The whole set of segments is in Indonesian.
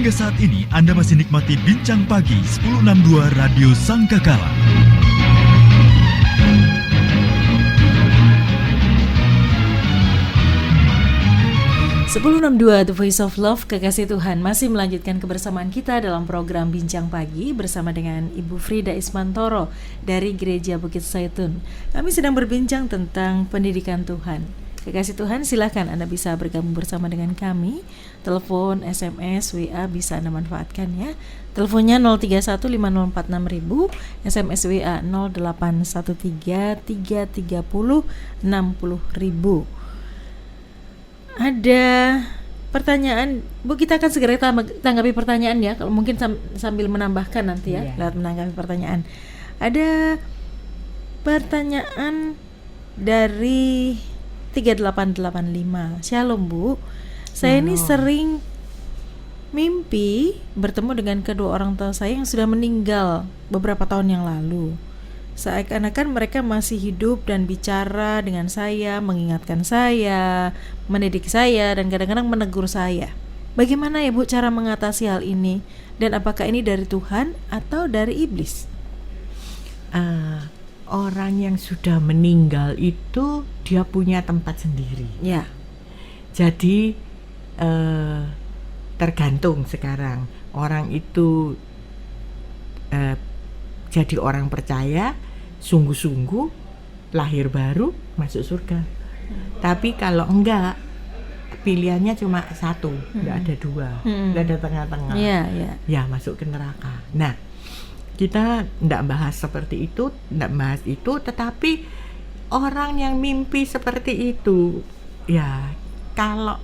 Hingga saat ini Anda masih nikmati Bincang Pagi 1062 Radio Sangkakala. The Voice of Love, Kekasih Tuhan, masih melanjutkan kebersamaan kita dalam program Bincang Pagi bersama dengan Ibu Frida Ismantoro dari Gereja Bukit Zaitun. Kami sedang berbincang tentang pendidikan Tuhan. Kekasih Tuhan, silakan Anda bisa bergabung bersama dengan kami. Telepon, SMS, WA bisa Anda manfaatkan ya. Teleponnya 0315046000, SMS WA 081333060000. Ada pertanyaan, Bu, kita akan segera tanggapi pertanyaan ya, kalau mungkin sambil menambahkan nanti ya, lewat menanggapi pertanyaan. Ada pertanyaan dari 3885. Shalom, Bu. Saya ini sering mimpi bertemu dengan kedua orang tua saya yang sudah meninggal beberapa tahun yang lalu. Seakan-akan mereka masih hidup dan bicara dengan saya, mengingatkan saya, mendidik saya, dan kadang-kadang menegur saya. Bagaimana ya, Bu, cara mengatasi hal ini? Dan apakah ini dari Tuhan atau dari iblis? Orang yang sudah meninggal itu dia punya tempat sendiri. Ya. Jadi tergantung sekarang orang itu jadi orang percaya, sungguh-sungguh, lahir baru, masuk surga. Tapi kalau enggak, pilihannya cuma satu, enggak ada dua, enggak ada tengah-tengah. Ya masuk ke neraka. Nah, kita enggak bahas seperti itu, enggak bahas itu, tetapi orang yang mimpi seperti itu, ya kalau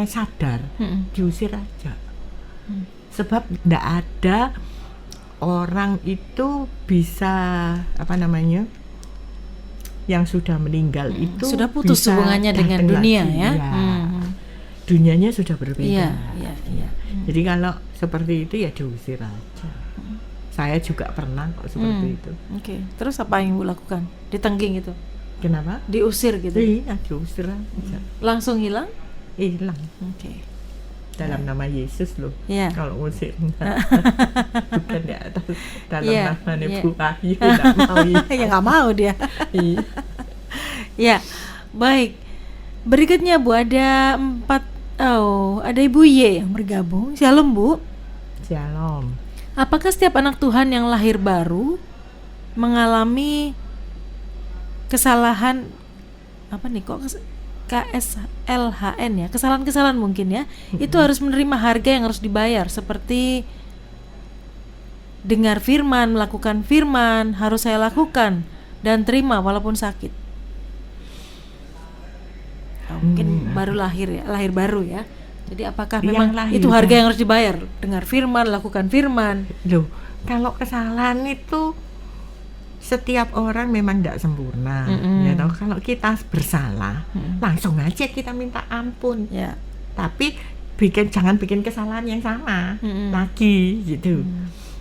sadar, diusir aja. Sebab enggak ada orang itu bisa yang sudah meninggal itu sudah putus hubungannya dengan dunia lagi, ya. Dunianya sudah berbeda. Ya. Jadi kalau seperti itu ya diusir aja. Saya juga pernah kok seperti itu. Oke. Terus apa yang Ibu lakukan? Ditengging itu? Kenapa? Diusir gitu? Iya, diusir aja. Langsung hilang? Hilang. Oke. Dalam nama Yesus loh. Kalau musik bukan di atas dalam nama Bu Ayu enggak mau. Ya enggak mau dia. Ya. Baik. Berikutnya, Bu, ada ada Ibu Y yang bergabung. Shalom, Bu. Shalom. Apakah setiap anak Tuhan yang lahir baru mengalami kesalahan KSLHN ya, kesalahan-kesalahan mungkin ya, itu harus menerima harga yang harus dibayar, seperti dengar firman, melakukan firman, harus saya lakukan dan terima walaupun sakit. Mungkin baru lahir baru ya. Jadi apakah memang itu harga yang harus dibayar? Dengar firman, lakukan firman. Loh, kalau kesalahan itu setiap orang memang tidak sempurna, ya toh. Kalau kita bersalah, langsung aja kita minta ampun. Ya. Tapi jangan bikin kesalahan yang sama lagi, gitu.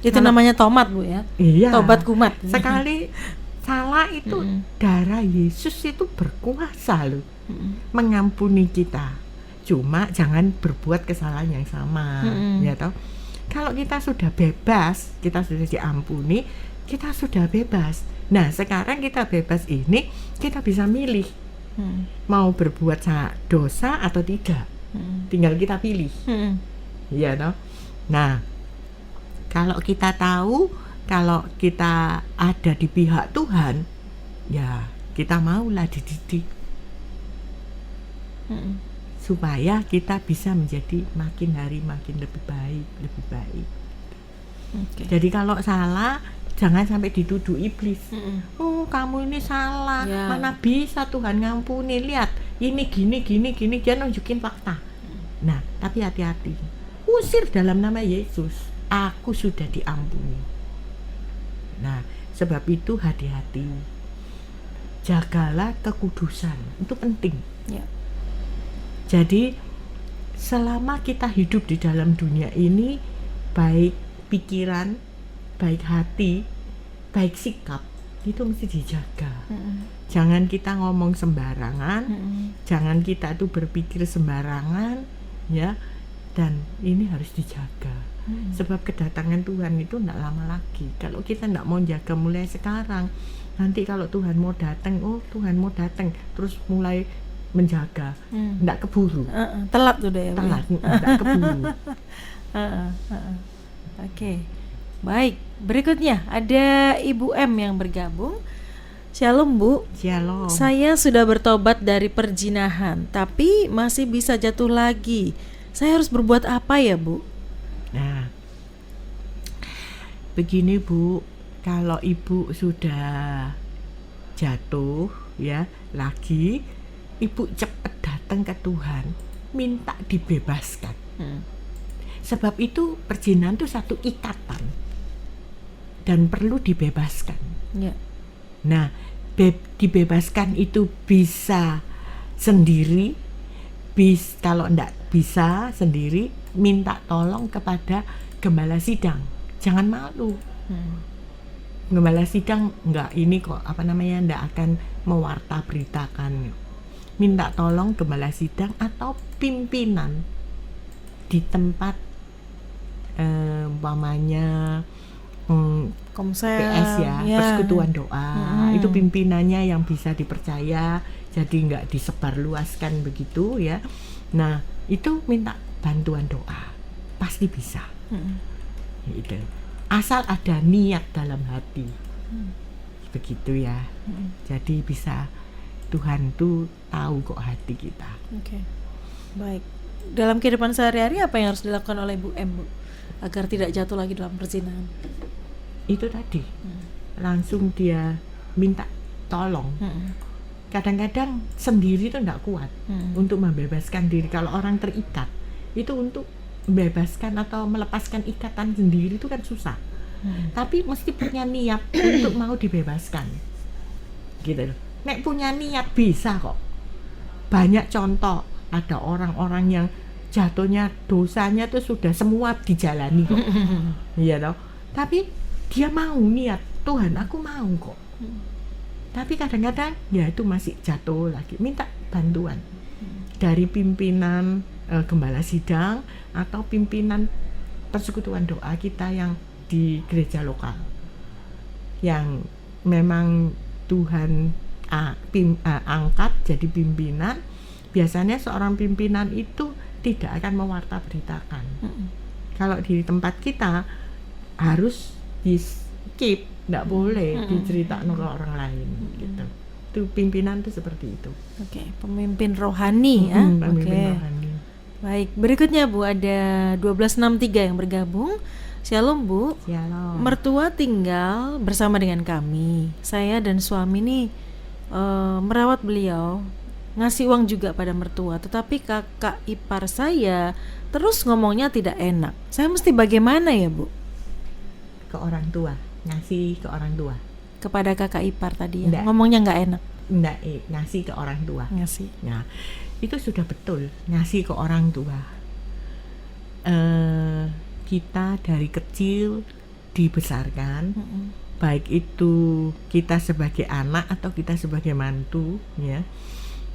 Itu namanya tomat, Bu ya. Iya. Tobat kumat. Sekali salah itu darah Yesus itu berkuasa loh, mengampuni kita. Cuma jangan berbuat kesalahan yang sama, ya toh. Kalau kita sudah bebas, kita sudah diampuni, kita sudah bebas. Nah, sekarang kita bebas ini, kita bisa milih mau berbuat dosa atau tidak. Tinggal kita pilih. Iya toh. Nah, kalau kita tahu kalau kita ada di pihak Tuhan, ya kita maulah dididik supaya kita bisa menjadi makin hari makin lebih baik. Jadi kalau salah, jangan sampai dituduh iblis. Oh, kamu ini salah. Mana bisa Tuhan ngampuni? Lihat, ini gini. Dia nunjukin fakta. Nah, tapi hati-hati. Usir dalam nama Yesus. Aku sudah diampuni. Nah, sebab itu hati-hati. Jagalah kekudusan. Itu penting. Ya. Jadi, selama kita hidup di dalam dunia ini, baik pikiran, baik hati, baik sikap, itu mesti dijaga. Jangan kita ngomong sembarangan, jangan kita tuh berpikir sembarangan, ya. dan ini harus dijaga. Sebab kedatangan Tuhan itu tidak lama lagi. Kalau kita tidak mau jaga mulai sekarang, nanti kalau Tuhan mau datang, Tuhan mau datang, terus mulai menjaga, tidak keburu. Telat sudah ya, Bu? Telat, tidak keburu. Oke. Baik, berikutnya ada Ibu M yang bergabung. Shalom Bu. Shalom. Saya sudah bertobat dari perzinahan, tapi masih bisa jatuh lagi. Saya harus berbuat apa ya Bu? Nah, begini Bu, kalau Ibu sudah jatuh ya lagi, Ibu cepat datang ke Tuhan, minta dibebaskan. Sebab itu perzinahan itu satu ikatan dan perlu dibebaskan. Ya. Nah, dibebaskan itu bisa sendiri, kalau enggak bisa sendiri, minta tolong kepada gembala sidang. Jangan malu. Gembala sidang enggak enggak akan mewarta beritakan. Minta tolong gembala sidang atau pimpinan di tempat umpamanya Komsel, PS ya, persekutuan doa. Itu pimpinannya yang bisa dipercaya, jadi nggak disebarluaskan begitu ya. Nah, itu minta bantuan doa, pasti bisa. Itu. Asal ada niat dalam hati, begitu ya. Jadi bisa, Tuhan tuh tahu kok hati kita. Oke. Baik. Dalam kehidupan sehari-hari apa yang harus dilakukan oleh Bu M, Bu, agar tidak jatuh lagi dalam perzinahan? Itu tadi, langsung dia minta tolong. Kadang-kadang sendiri tuh enggak kuat untuk membebaskan diri. Kalau orang terikat, itu untuk membebaskan atau melepaskan ikatan sendiri itu kan susah. Tapi mesti punya niat untuk mau dibebaskan, gitu loh. Nek punya niat bisa kok. Banyak contoh, ada orang-orang yang jatuhnya dosanya tuh sudah semua dijalani kok. Iya toh. Tapi dia mau niat, Tuhan aku mau kok. Tapi kadang-kadang ya itu masih jatuh lagi, minta bantuan dari pimpinan gembala sidang atau pimpinan persekutuan doa kita yang di gereja lokal, yang memang Tuhan angkat jadi pimpinan. Biasanya seorang pimpinan itu tidak akan mewarta beritakan. Kalau di tempat kita harus di skip, tidak boleh diceritakan ke orang lain gitu. Itu pimpinan itu seperti itu. Oke, pemimpin rohani ya. Pemimpin rohani. Baik, berikutnya Bu ada 1263 yang bergabung. Shalom Bu. Shalom. Mertua tinggal bersama dengan kami. Saya dan suami nih merawat beliau, ngasih uang juga pada mertua, tetapi kakak ipar saya terus ngomongnya tidak enak. Saya mesti bagaimana ya Bu? Ke orang tua, ngasih ke orang tua. Kepada kakak ipar tadi ya, Nggak. ngomongnya nggak enak. Nggak, ngasih ke orang tua. Ngasih. Nah, itu sudah betul, ngasih ke orang tua. Kita dari kecil dibesarkan, baik itu kita sebagai anak atau kita sebagai mantu, ya,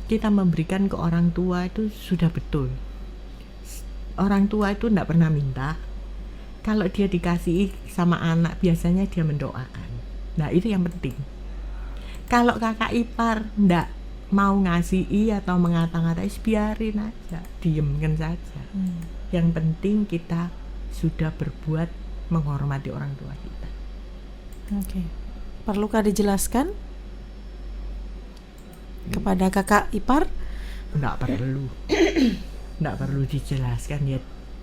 kita memberikan ke orang tua itu sudah betul. Orang tua itu tidak pernah minta. Kalau dia dikasih sama anak, biasanya dia mendoakan. Nah, itu yang penting. Kalau kakak ipar ndak mau ngasih atau mengata-ngata, biarin aja, diemkan saja. Yang penting kita sudah berbuat menghormati orang tua kita. Oke. Perlukah dijelaskan kepada kakak ipar? Ndak perlu. Ndak perlu dijelaskan, ya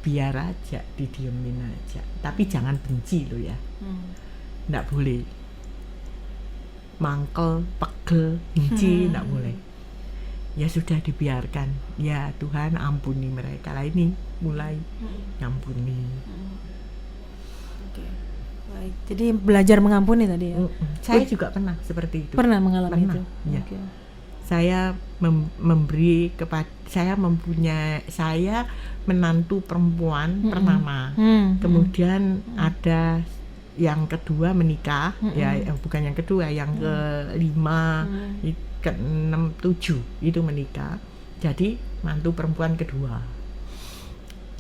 biar aja, didiemin aja. Tapi jangan benci loh ya. Ndak boleh mangkel, pegel, benci, ndak boleh. Ya sudah, dibiarkan. Ya Tuhan ampuni mereka lah, ini mulai ngampuni. Oke. Baik. Jadi belajar mengampuni tadi ya. Saya juga pernah seperti itu. Pernah mengalami Pernah, itu. ya. Oke. Saya memberi kepada, saya menantu perempuan pertama. Kemudian ada yang kedua menikah, ya bukan yang kedua, yang kelima, ke-6, 7 itu menikah. Jadi mantu perempuan kedua.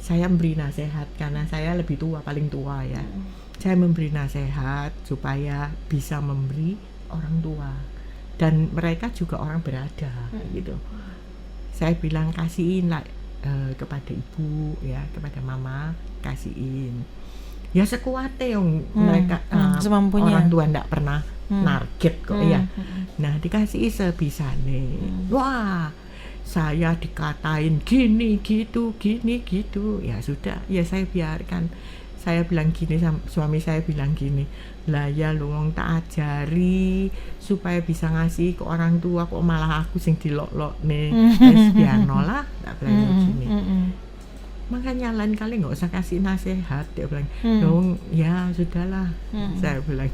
saya memberi nasihat karena saya lebih tua, paling tua ya. Saya memberi nasihat supaya bisa memberi orang tua, dan mereka juga orang berada gitu. Saya bilang kasihin lah kepada ibu ya, kepada mama, kasihin. Ya sekuatnya yang mereka semampunya. orang tua ndak pernah target kok ya. Nah dikasih sebisane. Wah, saya dikatain gini gitu, ya sudah, ya saya biarkan. Saya bilang gini, suami saya bilang gini, lah ya lu wong tak ajari supaya bisa ngasih ke orang tua, kok malah aku sing dilok-lok nih. Wes biarno lah, tak bilang gini. Makanya lain kali nggak usah kasih nasihat, dia bilang, dong ya sudahlah, saya bilang.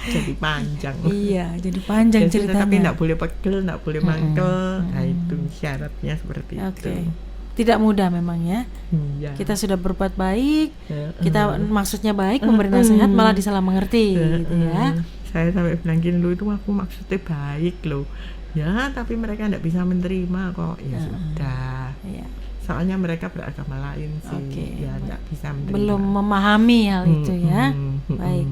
Jadi panjang. Iya, jadi panjang ya, ceritanya. Tapi nggak boleh pegel, nggak boleh mangkel. Nah itu syaratnya seperti itu. Tidak mudah memang ya. Iya. Kita sudah berbuat baik, kita maksudnya baik, memberi nasihat malah disalah mengerti, gitu ya. Saya sampai bilang gini, lu itu aku maksudnya baik loh. Ya, tapi mereka tidak bisa menerima kok. Ya sudah. Iya. Soalnya mereka beragama lain sih. Ya tidak bisa menerima. Belum memahami hal itu ya. Baik.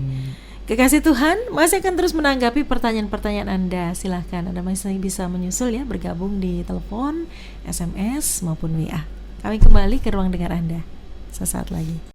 Kekasih Tuhan, masih akan terus menanggapi pertanyaan-pertanyaan Anda. Silahkan, Anda masih bisa menyusul ya, bergabung di telepon, SMS maupun WA. Kami kembali ke ruang dengar Anda sesaat lagi.